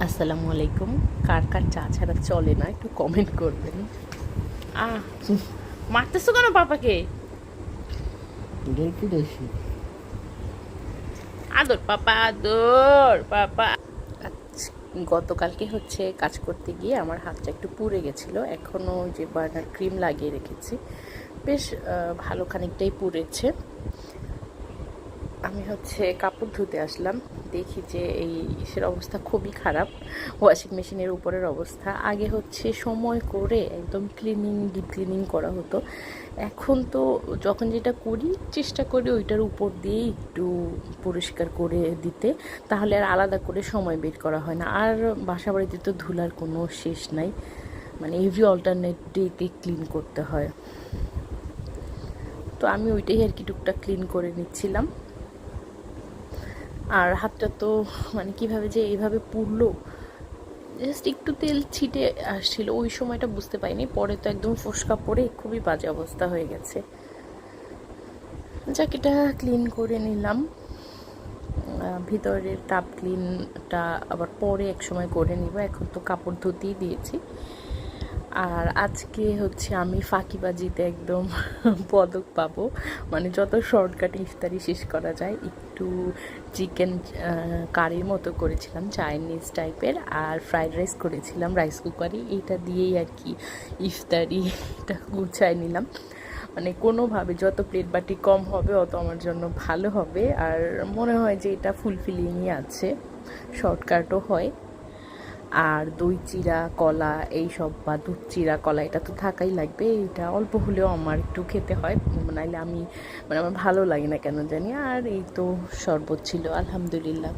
আসসালামু আলাইকুম। কার কার চা ছাড়া চলে না একটু কমেন্ট করবেন। আহ মারতেছো কেন পাপাকে? গল্প দেখি। আদর পাপা, আদর পাপা। আচ্ছা, গতকালকে হচ্ছে কাজ করতে গিয়ে আমার হাতটা একটু পুড়ে গেছিলো। এখনও যে বার্নার ক্রিম লাগিয়ে রেখেছি, বেশ ভালো খানিকটাই পুড়েছে। আমি হচ্ছে কাপড় ধুতে আসলাম, দেখি যে এই ইসের অবস্থা খুবই খারাপ, ওয়াশিং মেশিনের উপরের অবস্থা। আগে হচ্ছে সময় করে একদম ক্লিনিং, ডিপ ক্লিনিং করা হতো। এখন তো যখন যেটা করি চেষ্টা করি ওইটার উপর দিয়ে একটু পরিষ্কার করে দিতে, তাহলে আর আলাদা করে সময় বের করা হয় না। আর বাসা বাড়িতে তো ধুলার কোনো শেষ নাই, মানে এভরি অল্টারনেট ডেতে ক্লিন করতে হয়। তো আমি ওইটাই আর কি টুকটাক ক্লিন করে নিচ্ছিলাম। আর হাতটা তো মানে কিভাবে যে এইভাবে পুড়লো, জাস্ট একটু তেল ছিটে আসছিল, ওই সময়টা বুঝতে পারিনি, পরে তো একদম ফোসকা পড়ে খুবই বাজে অবস্থা হয়ে গেছে। জ্যাকেটটা ক্লিন করে নিলাম। ভিতরের টাপ ক্লিনটা আবার পরে এক সময় করে নিব, এখন তো কাপড় ধুতেই দিয়েছি। আর আজকে হচ্ছে আমি ফাঁকিবাজিতে একদম পদক পাবো, মানে যত শর্টকাটে ইফতারি শেষ করা যায়। একটু চিকেন কারির মতো করেছিলাম, চাইনিজ টাইপের, আর ফ্রাইড রাইস করেছিলাম রাইস কুকারে। এইটা দিয়েই আর কি ইফতারিটা গুছায় নিলাম। মানে কোনোভাবে যত প্লেট বাটি কম হবে অত আমার জন্য ভালো হবে। আর মনে হয় যে এটা ফুলফিলিংই আছে, শর্টকাটও হয়। আর দই চিরা কলা এইসব, বা দুধ চিরা কলা, এটা তো থাকাই লাগবে। এটা অল্প হলেও আমার একটু খেতে হয়, নাইলে আমি মানে আমার ভালো লাগে না কেন জানি। আর এই তো শরবত ছিল, আলহামদুলিল্লাহ।